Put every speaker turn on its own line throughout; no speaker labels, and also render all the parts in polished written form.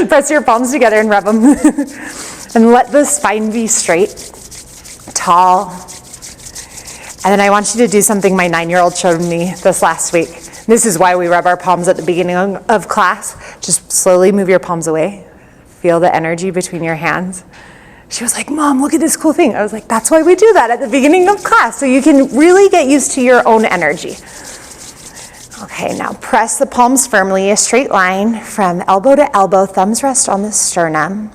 Press your palms together and rub them. And let the spine be straight, tall. And then I want you to do something my 9-year-old showed me this last week. This is why we rub our palms at the beginning of class. Just slowly move your palms away. Feel the energy between your hands. She was like, Mom, look at this cool thing. I was like, that's why we do that at the beginning of class, so you can really get used to your own energy. Okay, now press the palms firmly, a straight line from elbow to elbow, thumbs rest on the sternum.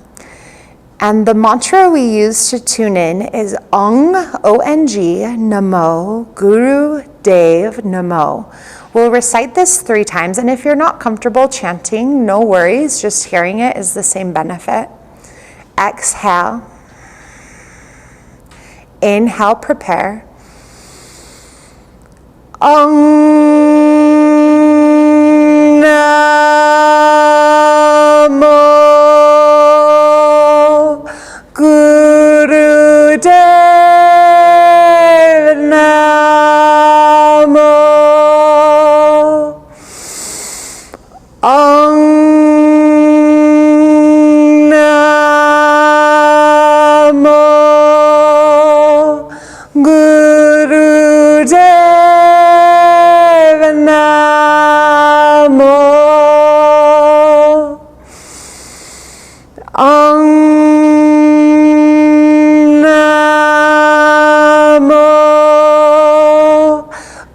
And the mantra we use to tune in is Ong, O-N-G, Namo, Guru Dev Namo. We'll recite this 3 times, and if you're not comfortable chanting, no worries, just hearing it is the same benefit. Exhale. Inhale, prepare. Namo Guru Dev Namo Namo Guru Dev Namo Namo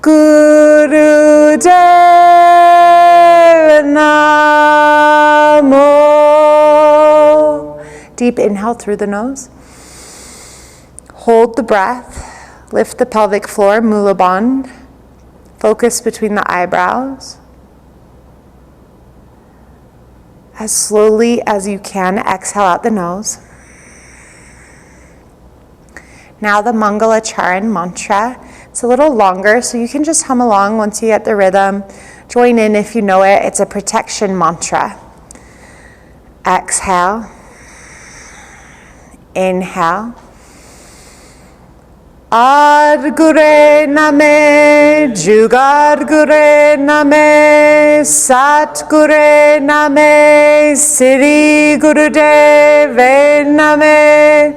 Guru Dev Namo. Deep inhale through the nose. Hold the breath. Lift the pelvic floor, Mula Bandh. Focus between the eyebrows. As slowly as you can, exhale out the nose. Now the Mangalacharan mantra. It's a little longer, so you can just hum along once you get the rhythm. Join in if you know it. It's a protection mantra. Exhale. Inhale. Ad Gure Name, Jugad Gure Name, Sat Gure Name, Siri Gurudev Name.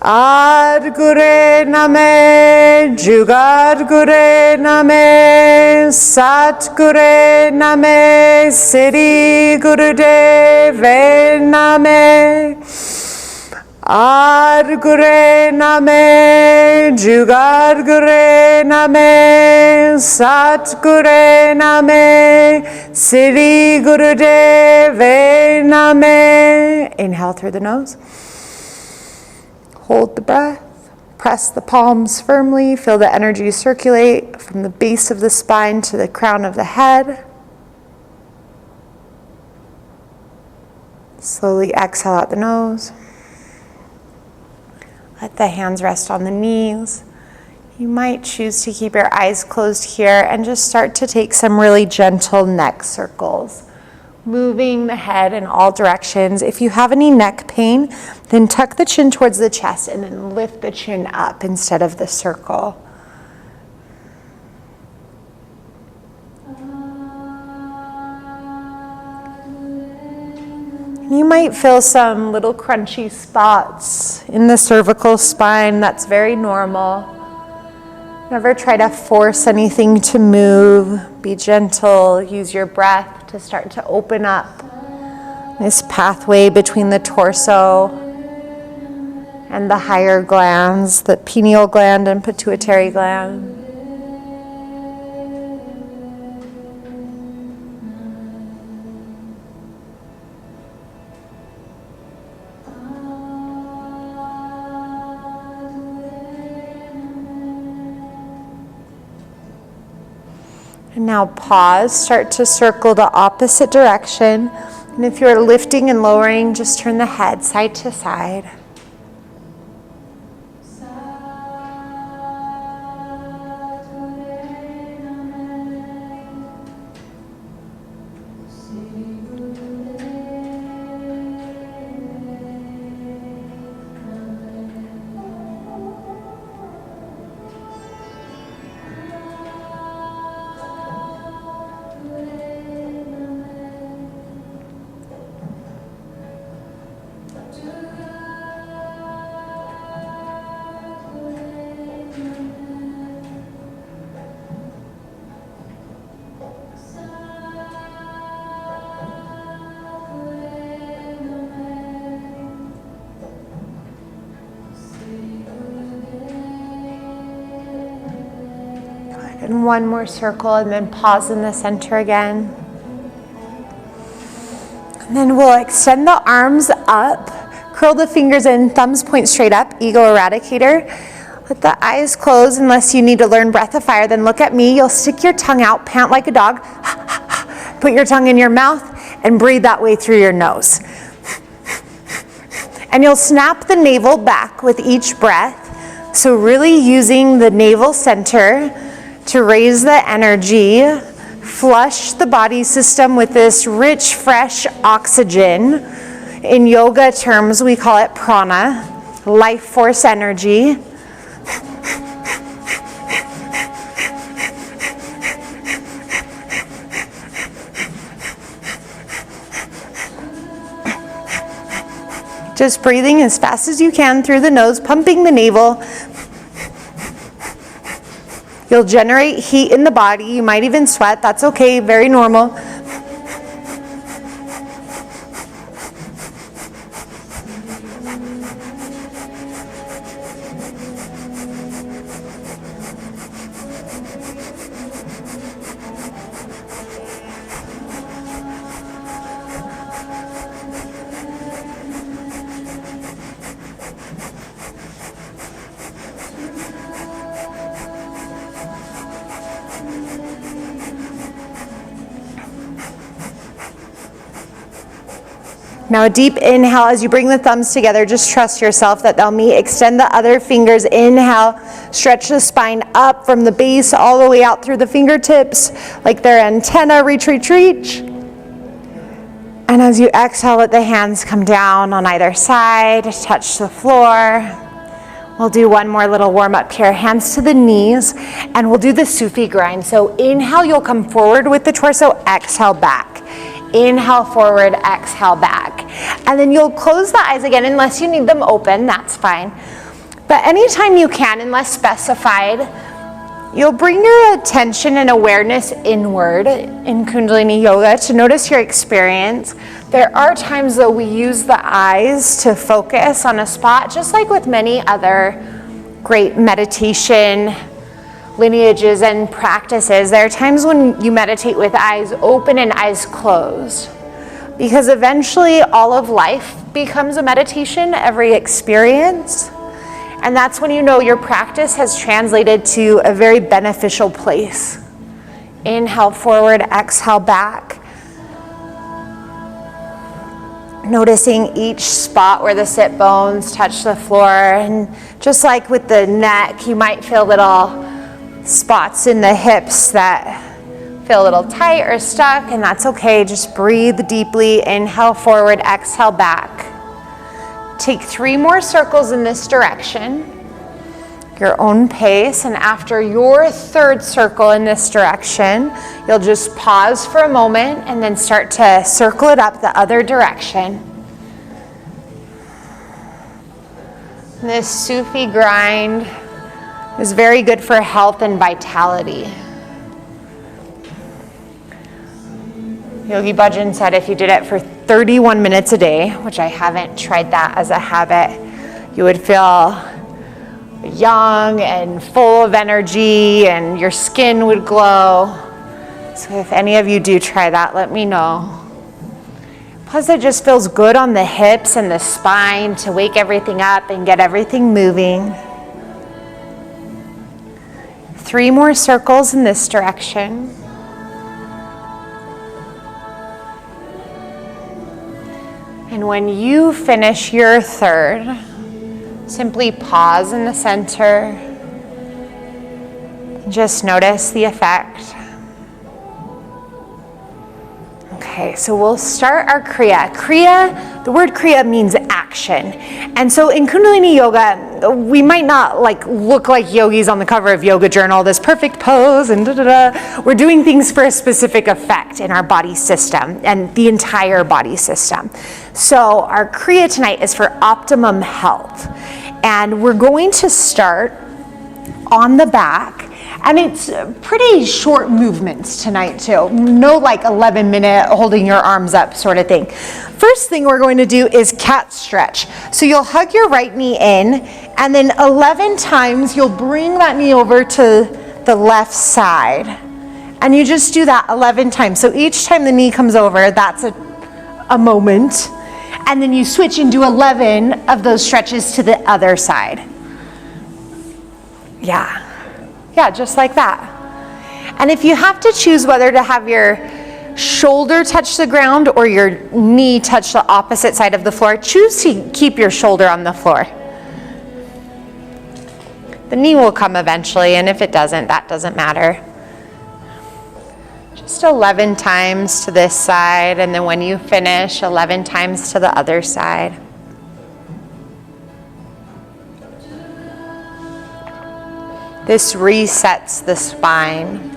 Ad Gure Name, Jugad Gure Name, Sat Gure Name, Siri Gurudev Name. Ad Gure Name, Jugad Gure Name, Sat Gure Name, Siri Gurudev Name. Inhale through the nose. Hold the breath. Press the palms firmly. Feel the energy circulate from the base of the spine to the crown of the head. Slowly exhale out the nose. Let the hands rest on the knees. You might choose to keep your eyes closed here and just start to take some really gentle neck circles, moving the head in all directions. If you have any neck pain, then tuck the chin towards the chest and then lift the chin up instead of the circle. You might feel some little crunchy spots in the cervical spine. That's very normal. Never try to force anything to move. Be gentle. Use your breath to start to open up this pathway between the torso and the higher glands, the pineal gland and pituitary gland. And now pause, start to circle the opposite direction. And if you're lifting and lowering, just turn the head side to side. And one more circle, and then pause in the center again. And then we'll extend the arms up, curl the fingers in, thumbs point straight up, ego eradicator. Let the eyes close unless you need to learn breath of fire. Then look at me. You'll stick your tongue out, pant like a dog. Put your tongue in your mouth and breathe that way through your nose. And you'll snap the navel back with each breath. So really using the navel center to raise the energy, flush the body system with this rich, fresh oxygen. In yoga terms, we call it prana, life force energy. Just breathing as fast as you can through the nose, pumping the navel. You'll generate heat in the body. You might even sweat. That's okay, very normal. Now a deep inhale as you bring the thumbs together. Just trust yourself that they'll meet. Extend the other fingers. Inhale, stretch the spine up from the base all the way out through the fingertips like they're antenna. Reach, reach, reach. And as you exhale, let the hands come down on either side, touch the floor. We'll do one more little warm up here. Hands to the knees, and we'll do the Sufi grind. So inhale, you'll come forward with the torso. Exhale, back. Inhale forward, exhale back. And then you'll close the eyes again unless you need them open, that's fine. But anytime you can, unless specified, you'll bring your attention and awareness inward in Kundalini Yoga to notice your experience. There are times though we use the eyes to focus on a spot, just like with many other great meditation lineages and practices. There are times when you meditate with eyes open and eyes closed, because eventually all of life becomes a meditation, every experience. And that's when you know your practice has translated to a very beneficial place. Inhale forward, exhale back. Noticing each spot where the sit bones touch the floor. And just like with the neck, you might feel little spots in the hips that feel a little tight or stuck, and that's okay. Just breathe deeply. Inhale forward, exhale back. Take 3 more circles in this direction, your own pace, and after your 3rd circle in this direction, you'll just pause for a moment and then start to circle it up the other direction. This Sufi grind is very good for health and vitality. Yogi Bhajan said if you did it for 31 minutes a day, which I haven't tried that as a habit, you would feel young and full of energy and your skin would glow. So if any of you do try that, let me know. Plus it just feels good on the hips and the spine to wake everything up and get everything moving. 3 more circles in this direction. And when you finish your 3rd, simply pause in the center. Just notice the effect. Okay, so we'll start our Kriya. Kriya, the word Kriya means action. And so in Kundalini Yoga, we might not look like yogis on the cover of Yoga Journal, this perfect pose and da-da-da. We're doing things for a specific effect in our body system and the entire body system. So our Kriya tonight is for optimum health. And we're going to start on the back. And it's pretty short movements tonight too. No 11-minute holding your arms up sort of thing. First thing we're going to do is cat stretch. So you'll hug your right knee in, and then 11 times you'll bring that knee over to the left side. And you just do that 11 times. So each time the knee comes over, that's a moment. And then you switch and do 11 of those stretches to the other side. Yeah, just like that. And if you have to choose whether to have your shoulder touch the ground or your knee touch the opposite side of the floor, choose to keep your shoulder on the floor. The knee will come eventually, and if it doesn't, that doesn't matter. Just 11 times to this side, and then when you finish, 11 times to the other side. This resets the spine.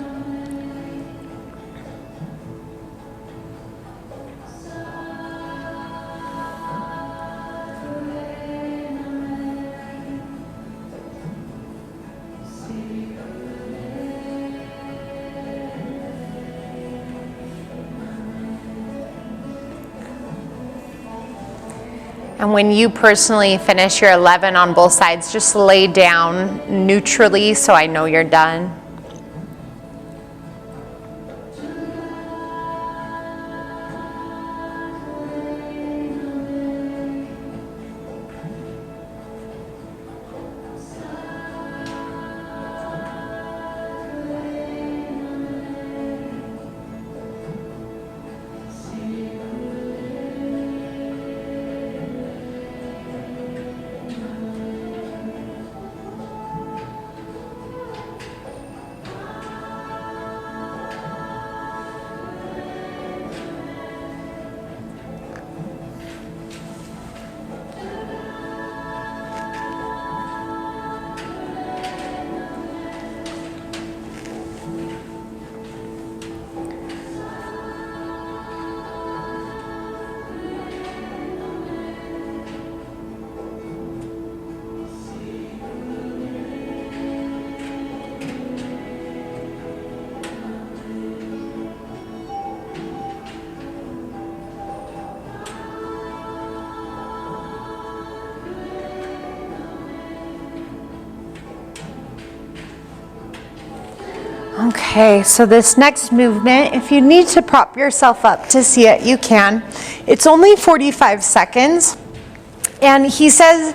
And when you personally finish your 11 on both sides, just lay down neutrally so I know you're done. Okay, so this next movement, if you need to prop yourself up to see it, you can. It's only 45 seconds, and he says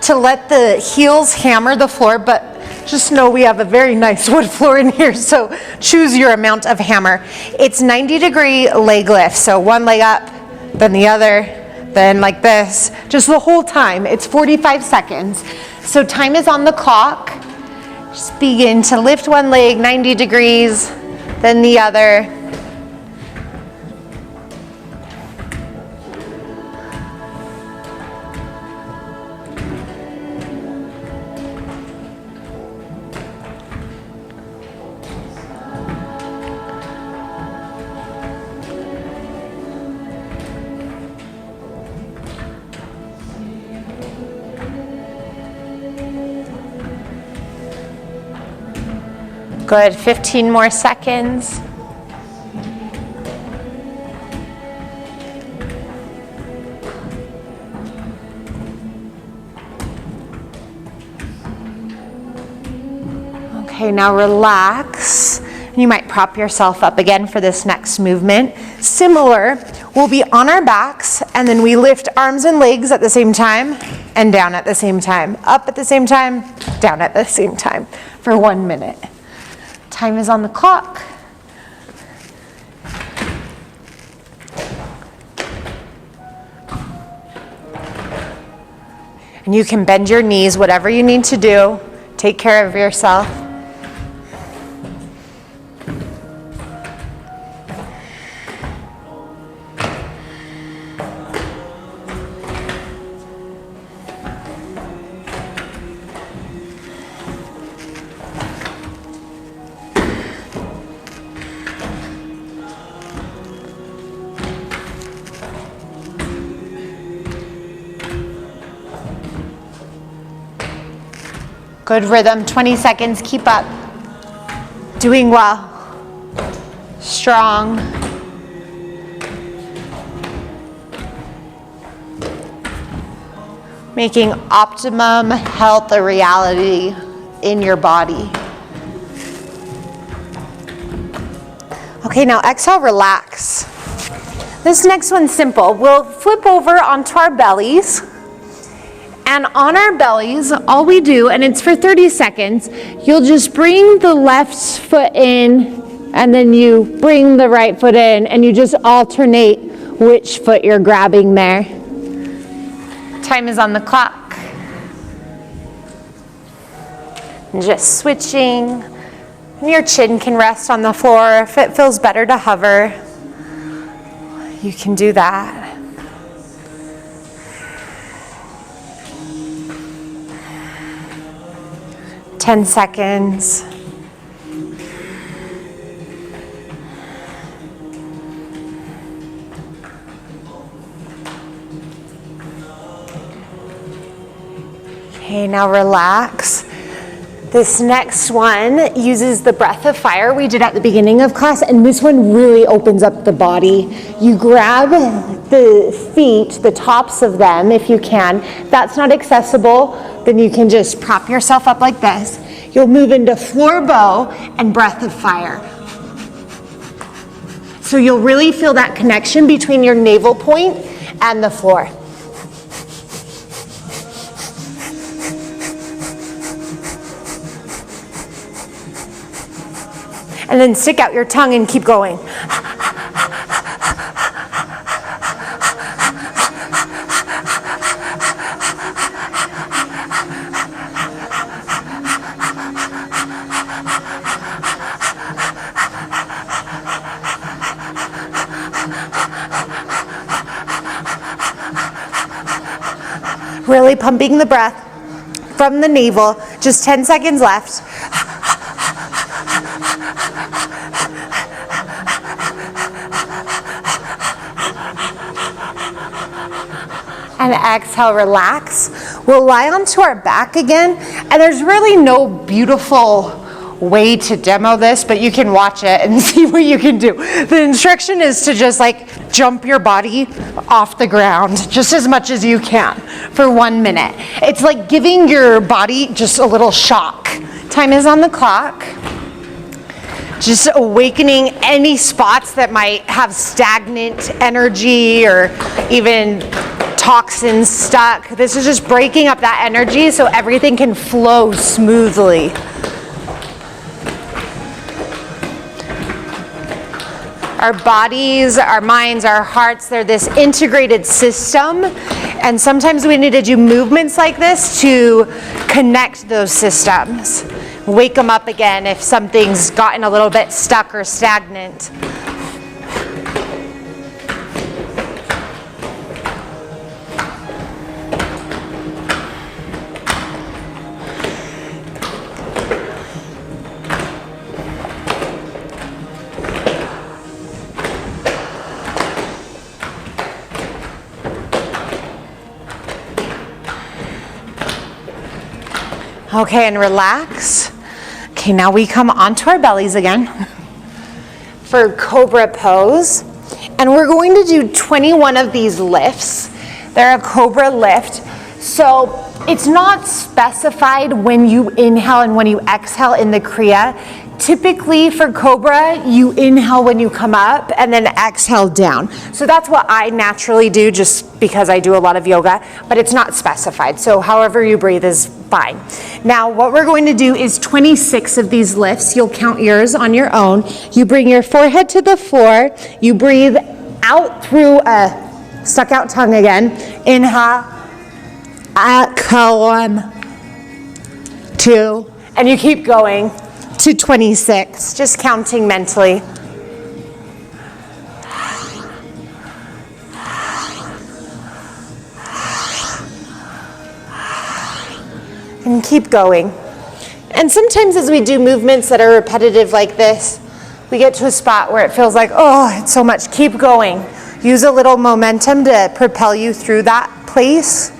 to let the heels hammer the floor, but just know we have a very nice wood floor in here, so choose your amount of hammer. It's 90-degree leg lift, so one leg up, then the other, then like this, just the whole time. It's 45 seconds. So time is on the clock. Just begin to lift one leg 90 degrees, then the other. Good, 15 more seconds. Okay, now relax. You might prop yourself up again for this next movement. Similar, we'll be on our backs, and then we lift arms and legs at the same time, and down at the same time. Up at the same time, down at the same time for 1 minute. Time is on the clock. And you can bend your knees, whatever you need to do. Take care of yourself. Good rhythm, 20 seconds, keep up. Doing well. Strong. Making optimum health a reality in your body. Okay, now exhale, relax. This next one's simple. We'll flip over onto our bellies. And on our bellies, all we do, and it's for 30 seconds, you'll just bring the left foot in, and then you bring the right foot in, and you just alternate which foot you're grabbing there. Time is on the clock. And just switching. And your chin can rest on the floor. If it feels better to hover, you can do that. Ten seconds. Okay, now relax. This next one uses the breath of fire we did at the beginning of class, and this one really opens up the body. You grab the feet, the tops of them if you can. If that's not accessible, then you can just prop yourself up like this. You'll move into floor bow and breath of fire. So you'll really feel that connection between your navel point and the floor. And then stick out your tongue and keep going. Really pumping the breath from the navel. Just 10 seconds left. And exhale, relax. We'll lie onto our back again. And there's really no beautiful way to demo this, but you can watch it and see what you can do. The instruction is to just like jump your body off the ground just as much as you can for 1 minute. It's like giving your body just a little shock. Time is on the clock. Just awakening any spots that might have stagnant energy or even toxins stuck. This is just breaking up that energy so everything can flow smoothly. Our bodies, our minds, our hearts, they're this integrated system. And sometimes we need to do movements like this to connect those systems. Wake them up again if something's gotten a little bit stuck or stagnant. Okay, and relax. Okay, now we come onto our bellies again for Cobra pose. And we're going to do 21 of these lifts. They're a Cobra lift. So it's not specified when you inhale and when you exhale in the Kriya. Typically for Cobra, you inhale when you come up and then exhale down. So that's what I naturally do just because I do a lot of yoga, but it's not specified. So however you breathe is fine. Now what we're going to do is 26 of these lifts. You'll count yours on your own. You bring your forehead to the floor. You breathe out through a stuck out tongue again. Inhale, exhale, 1, 2, and you keep going to 26, just counting mentally. And keep going. And sometimes as we do movements that are repetitive like this, we get to a spot where it feels like, oh, it's so much. Keep going. Use a little momentum to propel you through that place.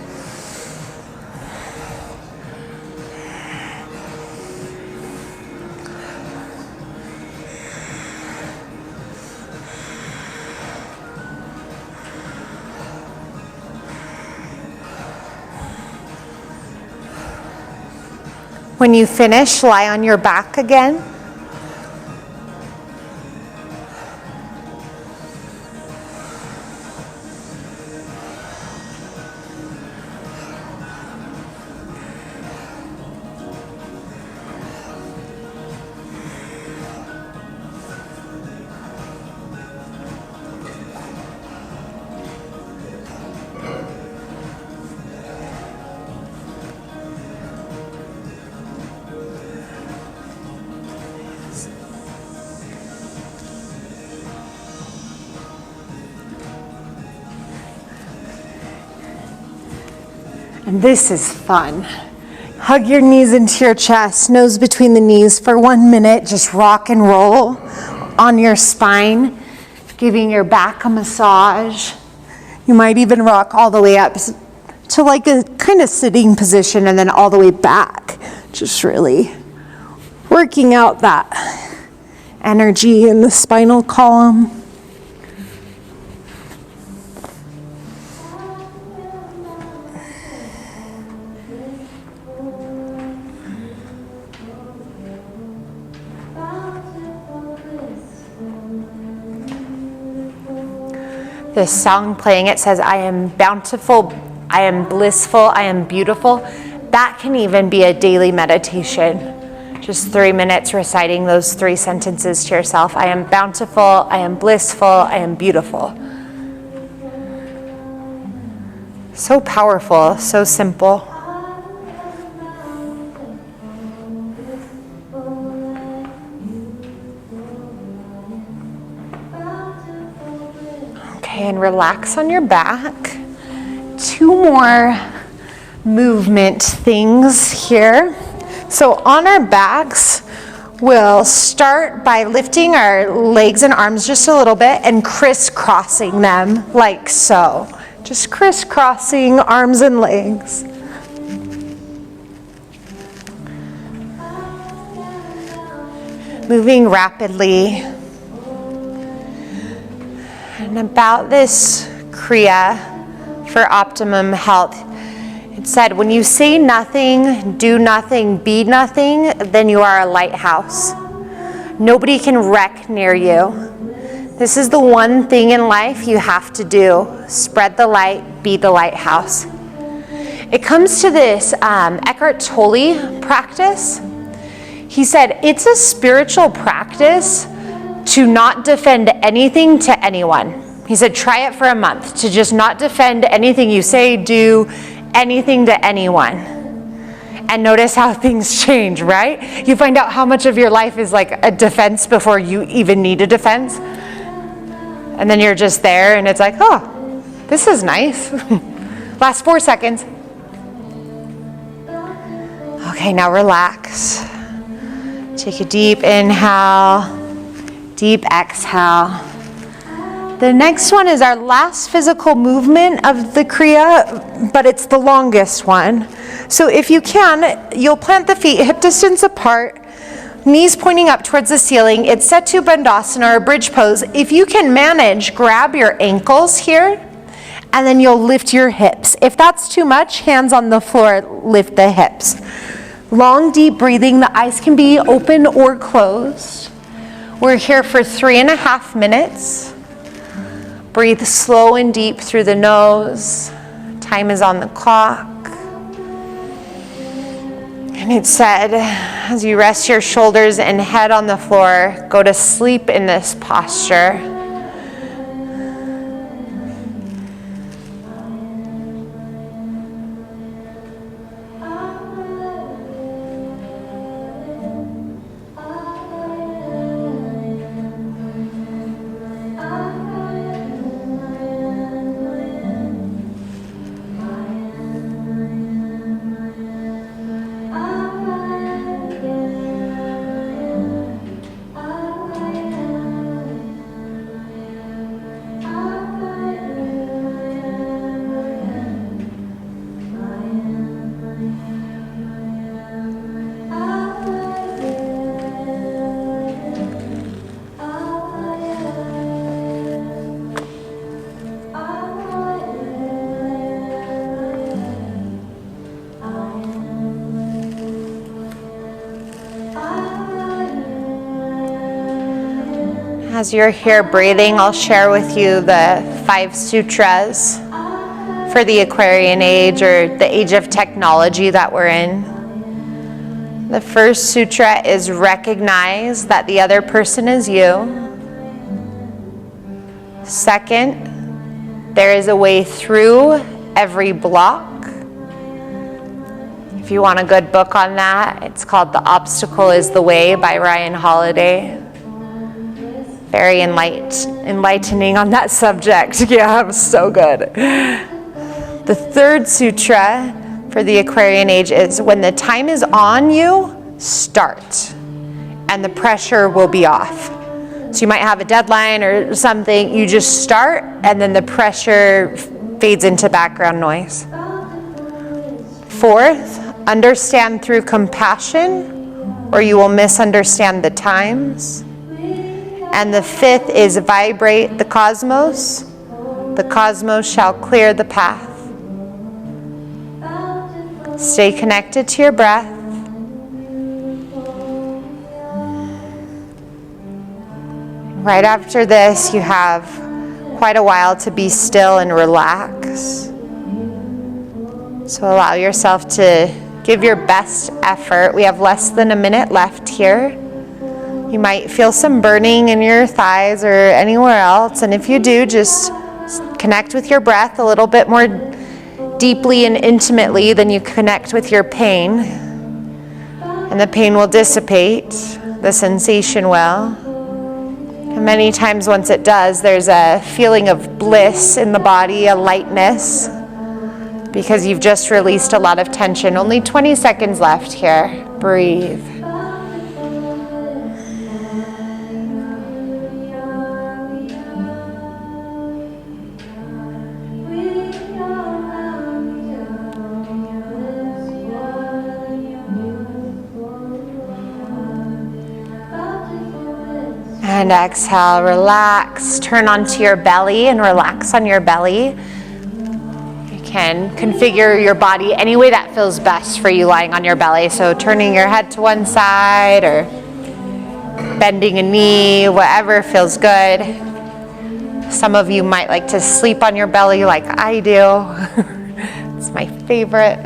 When you finish, lie on your back again. And this is fun. Hug your knees into your chest, nose between the knees for 1 minute. Just rock and roll on your spine, giving your back a massage. You might even rock all the way up to like a kind of sitting position and then all the way back. Just really working out that energy in the spinal column. This song playing, it says, I am bountiful, I am blissful, I am beautiful. That can even be a daily meditation. Just 3 minutes reciting those 3 sentences to yourself. I am bountiful, I am blissful, I am beautiful. So powerful, so simple. And relax on your back. 2 more movement things here. So on our backs, we'll start by lifting our legs and arms just a little bit and crisscrossing them like so. Just crisscrossing arms and legs. Moving rapidly. And about this Kriya for optimum health, it said, when you say nothing, do nothing, be nothing, then you are a lighthouse. Nobody can wreck near you. This is the one thing in life you have to do. Spread the light, be the lighthouse. It comes to this Eckhart Tolle practice. He said, it's a spiritual practice to not defend anything to anyone. He said, try it for a month, to just not defend anything you say, do, anything to anyone. And notice how things change, right? You find out how much of your life is like a defense before you even need a defense. And then you're just there and it's like, oh, this is nice. Last 4 seconds. Okay, now relax. Take a deep inhale. Deep exhale. The next one is our last physical movement of the Kriya, but it's the longest one. So if you can, you'll plant the feet hip distance apart, knees pointing up towards the ceiling. It's Setu Bandhasana or bridge pose. If you can manage, grab your ankles here, and then you'll lift your hips. If that's too much, hands on the floor, lift the hips. Long, deep breathing. The eyes can be open or closed. We're here for 3.5 minutes. Breathe slow and deep through the nose. Time is on the clock. And it said, as you rest your shoulders and head on the floor, go to sleep in this posture. As you're here breathing, I'll share with you the 5 sutras for the Aquarian age, or the age of technology that we're in. The first sutra is recognize that the other person is you. Second, there is a way through every block. If you want a good book on that, it's called The Obstacle is the Way by Ryan Holiday. Very enlightening on that subject. Yeah, it was so good. The third sutra for the Aquarian age is when the time is on you, start, and the pressure will be off. So you might have a deadline or something, you just start, and then the pressure fades into background noise. Fourth, understand through compassion, or you will misunderstand the times. And the fifth is vibrate the cosmos. The cosmos shall clear the path. Stay connected to your breath. Right after this, you have quite a while to be still and relax. So allow yourself to give your best effort. We have less than a minute left here. You might feel some burning in your thighs or anywhere else. And if you do, just connect with your breath a little bit more deeply and intimately than you connect with your pain. And the pain will dissipate, the sensation will. And many times once it does, there's a feeling of bliss in the body, a lightness, because you've just released a lot of tension. Only 20 seconds left here. Breathe. And exhale, relax, turn onto your belly and relax on your belly. You can configure your body any way that feels best for you lying on your belly. So turning your head to one side or bending a knee, whatever feels good. Some of you might like to sleep on your belly like I do. It's my favorite.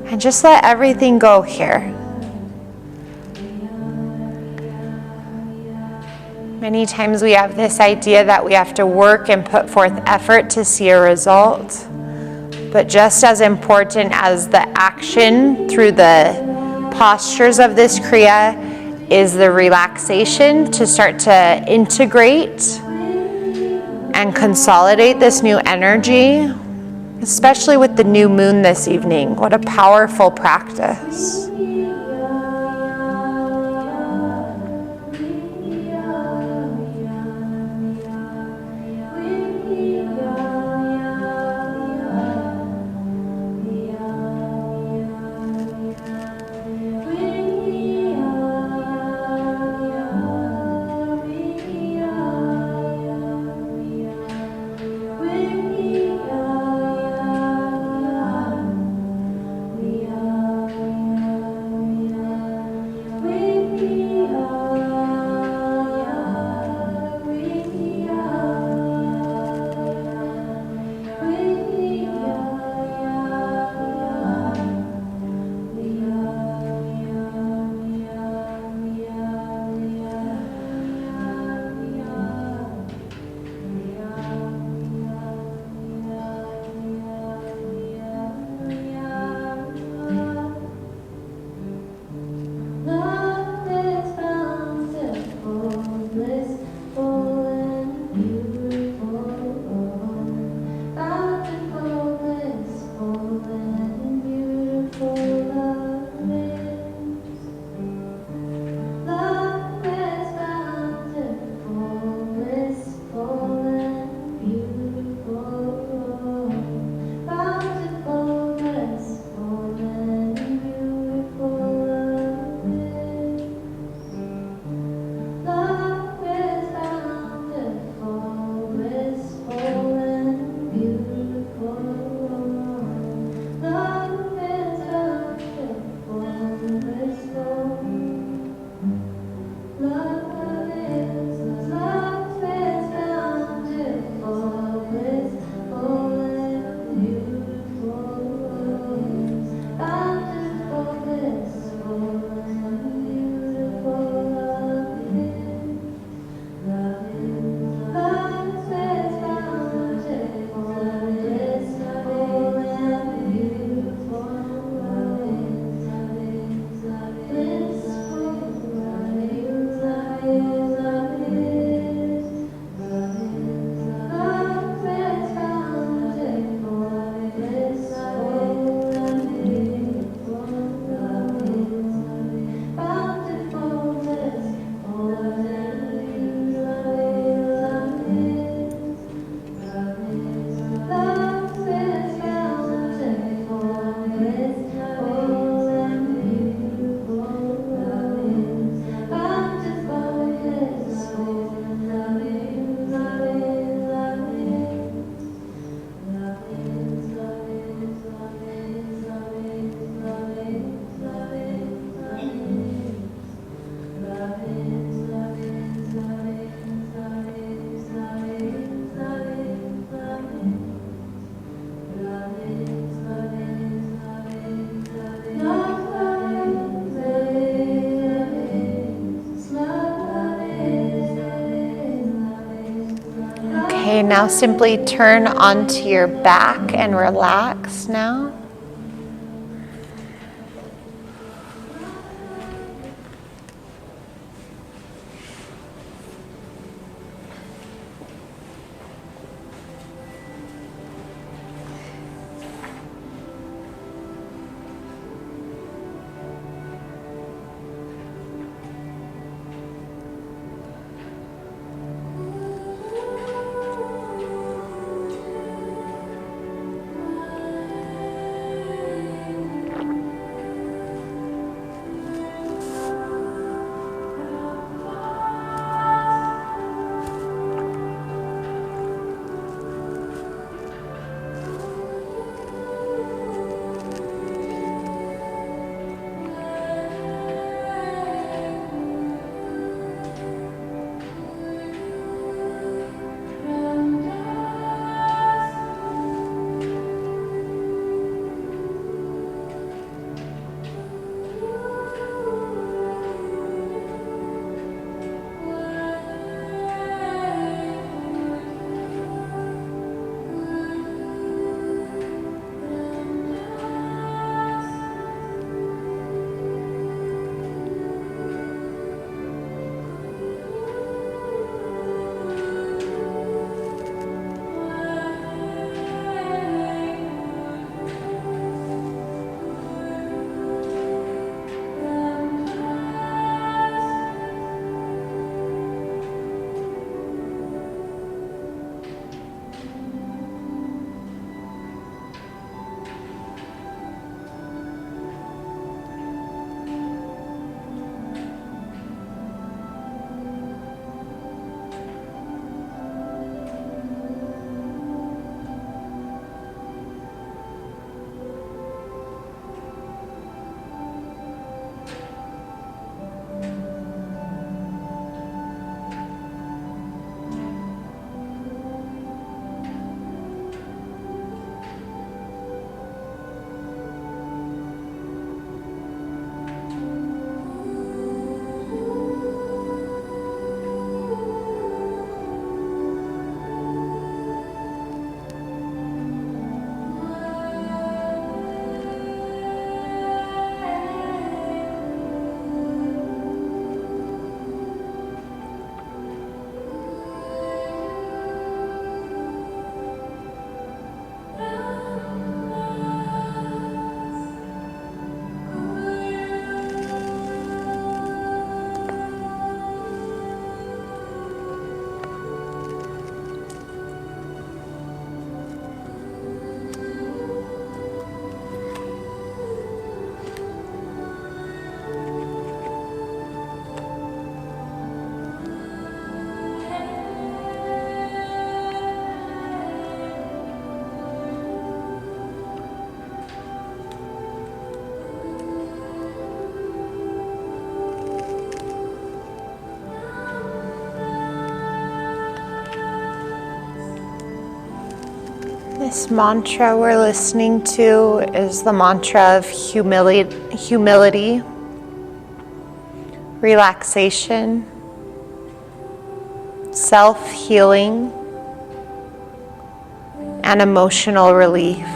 And just let everything go here. Many times we have this idea that we have to work and put forth effort to see a result. But just as important as the action through the postures of this Kriya is the relaxation to start to integrate and consolidate this new energy, especially with the new moon this evening. What a powerful practice. Okay, now simply turn onto your back and relax now. This mantra we're listening to is the mantra of humility, relaxation, self-healing, and emotional relief.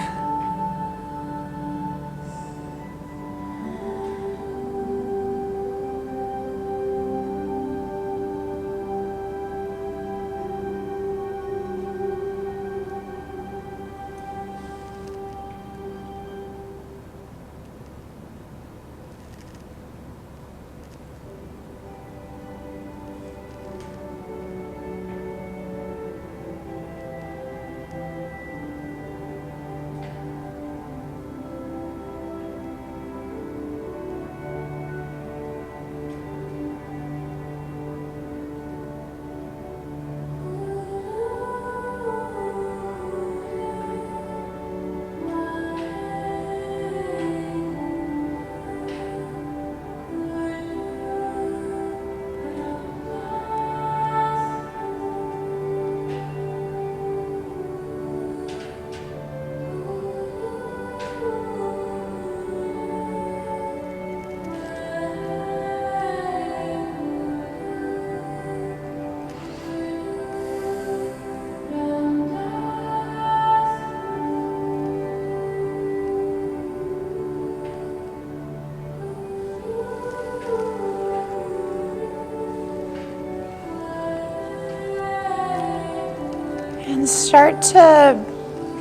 start to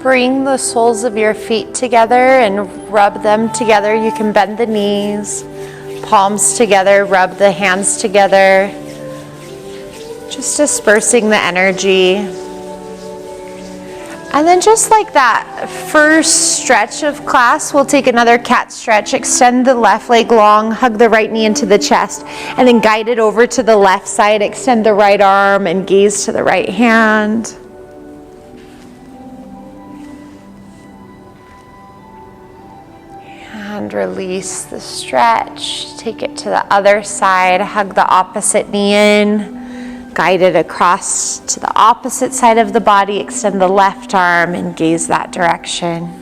bring the soles of your feet together and rub them together. You can bend the knees, palms together, rub the hands together, just dispersing the energy. And then just like that first stretch of class, we'll take another cat stretch, extend the left leg long, hug the right knee into the chest, and then guide it over to the left side, extend the right arm and gaze to the right hand. And release the stretch, take it to the other side, hug the opposite knee in. Guide it across to the opposite side of the body, extend the left arm and gaze that direction.